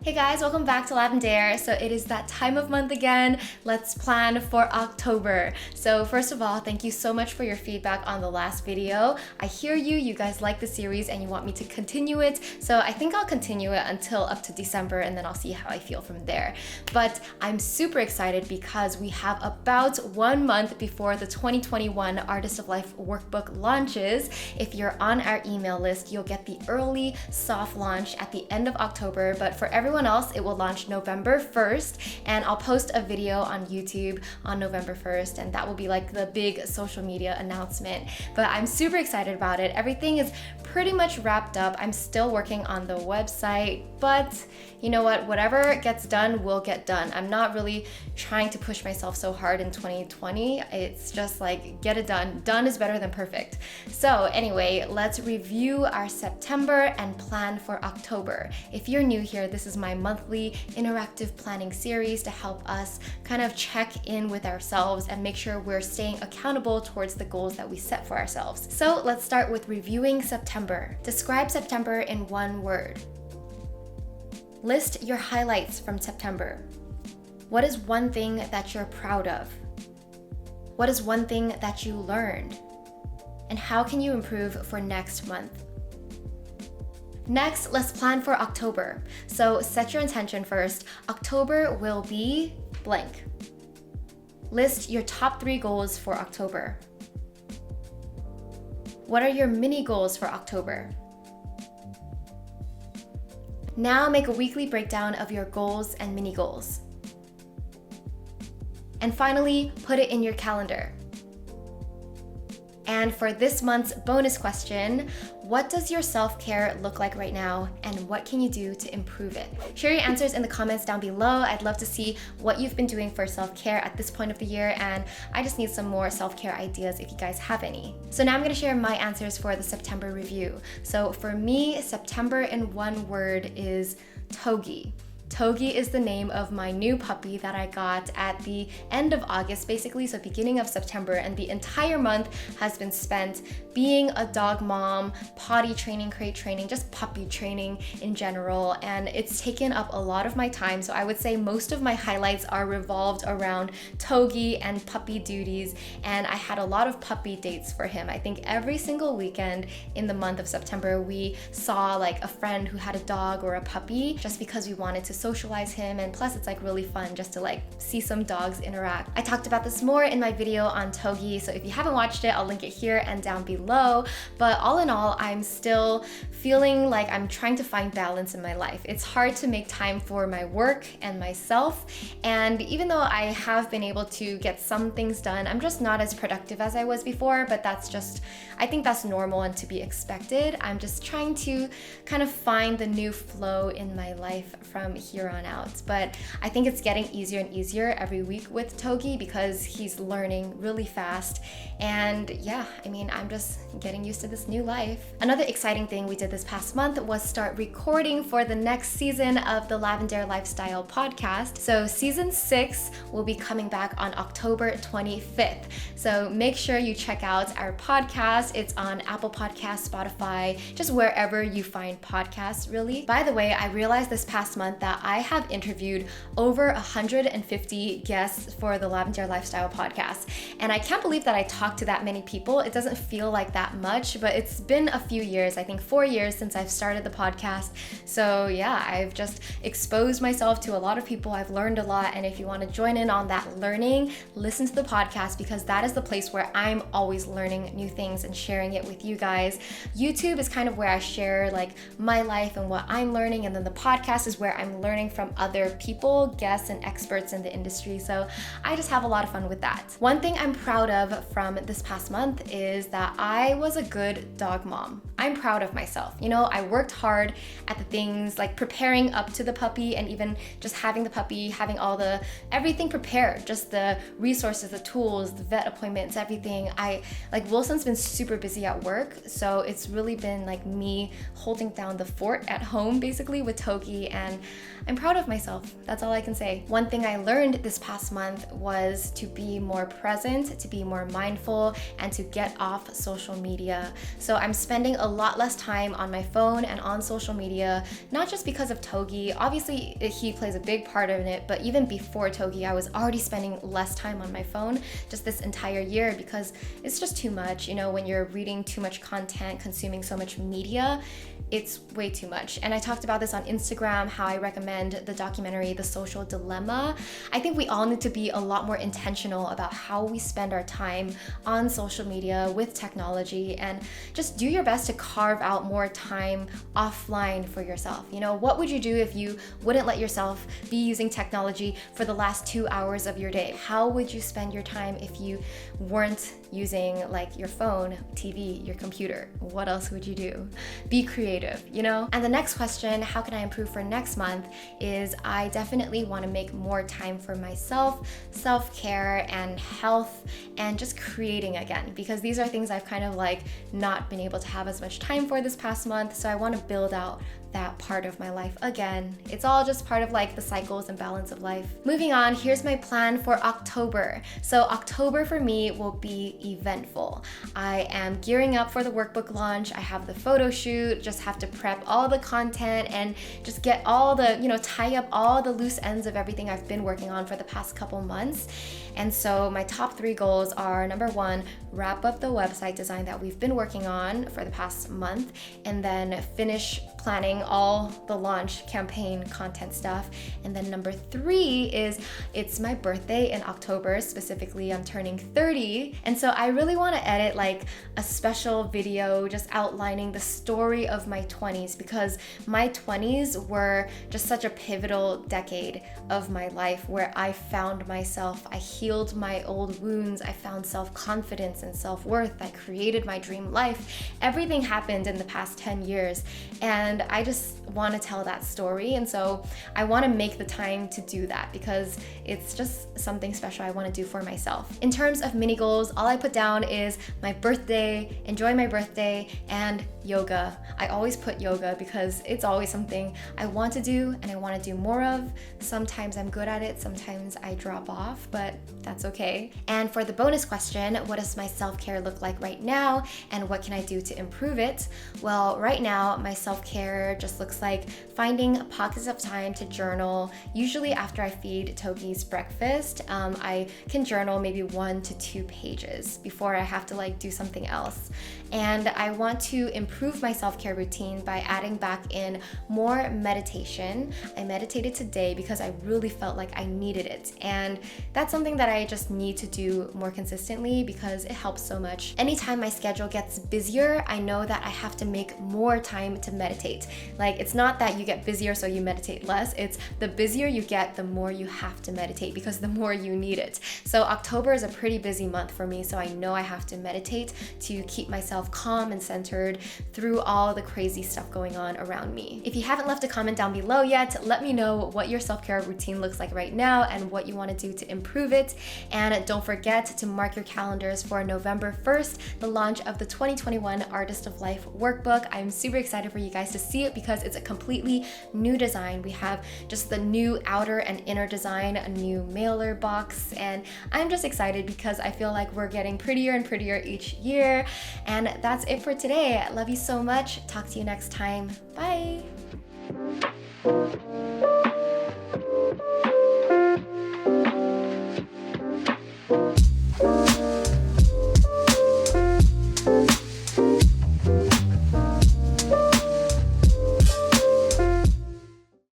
Hey guys, welcome back to Lavendaire. So it is that time of month again. Let's plan for October. So first of all, thank you so much for your feedback on the last video. I hear you guys like the series and you want me to continue it. So I think I'll continue it until up to December and then I'll see how I feel from there. But I'm super excited because we have about 1 month before the 2021 Artist of Life workbook launches. If you're on our email list, you'll get the early soft launch at the end of October, but for everyone else, it will launch November 1st, and I'll post a video on YouTube on November 1st, and that will be like the big social media announcement. But I'm super excited about it. Everything is pretty much wrapped up. I'm still working on the website, but you know what? Whatever gets done will get done. I'm not really trying to push myself so hard in 2020. It's just like, get it done. Done is better than perfect. So anyway, let's review our September and plan for October. If you're new here, this is my monthly interactive planning series to help us kind of check in with ourselves and make sure we're staying accountable towards the goals that we set for ourselves. So let's start with reviewing September. Describe September in one word. List your highlights from September. What is one thing that you're proud of? What is one thing that you learned? And how can you improve for next month? Next, let's plan for October. So set your intention first. October will be blank. List your top 3 goals for October. What are your mini goals for October? Now make a weekly breakdown of your goals and mini goals. And finally, put it in your calendar. And for this month's bonus question, what does your self-care look like right now and what can you do to improve it? Share your answers in the comments down below. I'd love to see what you've been doing for self-care at this point of the year, and I just need some more self-care ideas if you guys have any. So now I'm gonna share my answers for the September review. So for me, September in one word is Togi. Togi is the name of my new puppy that I got at the end of August, basically, so beginning of September, and the entire month has been spent being a dog mom, potty training, crate training, just puppy training in general, and it's taken up a lot of my time, so I would say most of my highlights are revolved around Togi and puppy duties, and I had a lot of puppy dates for him. I think every single weekend in the month of September, we saw like a friend who had a dog or a puppy just because we wanted to socialize him, and plus it's like really fun just to like see some dogs interact. I talked about this more in my video on Togi, so if you haven't watched it, I'll link it here and down below. But all in all, I'm still feeling like I'm trying to find balance in my life. It's hard to make time for my work and myself, and even though I have been able to get some things done, I'm just not as productive as I was before, but that's just, I think that's normal and to be expected. I'm just trying to kind of find the new flow in my life from here on out. But I think it's getting easier and easier every week with Togi because he's learning really fast. And yeah, I mean, I'm just getting used to this new life. Another exciting thing we did this past month was start recording for the next season of the Lavendaire Lifestyle podcast. So season 6 will be coming back on October 25th. So make sure you check out our podcast. It's on Apple Podcasts, Spotify, just wherever you find podcasts, really. By the way, I realized this past month that I have interviewed over 150 guests for the Lavendaire Lifestyle podcast. And I can't believe that I talked to that many people. It doesn't feel like that much, but it's been a few years, I think 4 years since I've started the podcast. So yeah, I've just exposed myself to a lot of people. I've learned a lot. And if you want to join in on that learning, listen to the podcast because that is the place where I'm always learning new things and sharing it with you guys. YouTube is kind of where I share like my life and what I'm learning. And then the podcast is where I'm learning from other people, guests, and experts in the industry. So I just have a lot of fun with that. One thing I'm proud of from this past month is that I was a good dog mom. I'm proud of myself. You know, I worked hard at the things like preparing up to the puppy and even just having the puppy, having everything prepared, just the resources, the tools, the vet appointments, everything. Wilson's been super busy at work, so it's really been like me holding down the fort at home basically with Togi, and I'm proud of myself. That's all I can say. One thing I learned this past month was to be more present, to be more mindful, and to get off social media. So I'm spending a lot less time on my phone and on social media, not just because of Togi. Obviously, he plays a big part in it, but even before Togi, I was already spending less time on my phone just this entire year because it's just too much. You know, when you're reading too much content, consuming so much media, it's way too much. And I talked about this on Instagram, how I recommend the documentary The Social Dilemma. I think we all need to be a lot more intentional about how we spend our time on social media with technology, and just do your best to carve out more time offline for yourself. You know, what would you do if you wouldn't let yourself be using technology for the last 2 hours of your day? How would you spend your time if you weren't using like your phone, TV, your computer? What else would you do? Be creative, you know? And the next question, how can I improve for next month, is I definitely want to make more time for myself, self-care and health, and just creating again, because these are things I've kind of like not been able to have as much time for this past month. So I want to build out that part of my life again. It's all just part of like the cycles and balance of life. Moving on, here's my plan for October. So October for me will be eventful. I am gearing up for the workbook launch. I have the photo shoot, just have to prep all the content and just get all the, you know, tie up all the loose ends of everything I've been working on for the past couple months. And so my top 3 goals are: number 1, wrap up the website design that we've been working on for the past month, and then finish planning all the launch campaign content stuff. And then number 3 is, it's my birthday in October. Specifically, I'm turning 30. And so I really want to edit like a special video just outlining the story of my 20s, because my 20s were just such a pivotal decade of my life where I found myself, I healed my old wounds, I found self-confidence and self-worth, I created my dream life. Everything happened in the past 10 years, and I just want to tell that story. And so I want to make the time to do that because it's just something special I want to do for myself. In terms of mini goals, all I put down is my birthday, enjoy my birthday, and yoga. I always put yoga because it's always something I want to do and I want to do more of. Sometimes I'm good at it, sometimes I drop off, but that's okay. And for the bonus question, what does my self-care look like right now and what can I do to improve it? Well, right now my self-care just looks like finding pockets of time to journal. Usually after I feed Togi's breakfast, I can journal maybe 1 to 2 pages before I have to like do something else. And I want to improve my self-care routine by adding back in more meditation. I meditated today because I really felt like I needed it. And that's something that I just need to do more consistently because it helps so much. Anytime my schedule gets busier, I know that I have to make more time to meditate. Like, it's not that you get busier so you meditate less, it's the busier you get, the more you have to meditate because the more you need it. So October is a pretty busy month for me, so I know I have to meditate to keep myself calm and centered through all the crazy stuff going on around me. If you haven't left a comment down below yet, let me know what your self-care routine looks like right now and what you want to do to improve it. And don't forget to mark your calendars for November 1st, the launch of the 2021 Artist of Life workbook. I'm super excited for you guys to see it because it's a completely new design. We have just the new outer and inner design, a new mailer box, and I'm just excited because I feel like we're getting prettier and prettier each year. And that's it for today. I love you so much. Talk to you next time. Bye.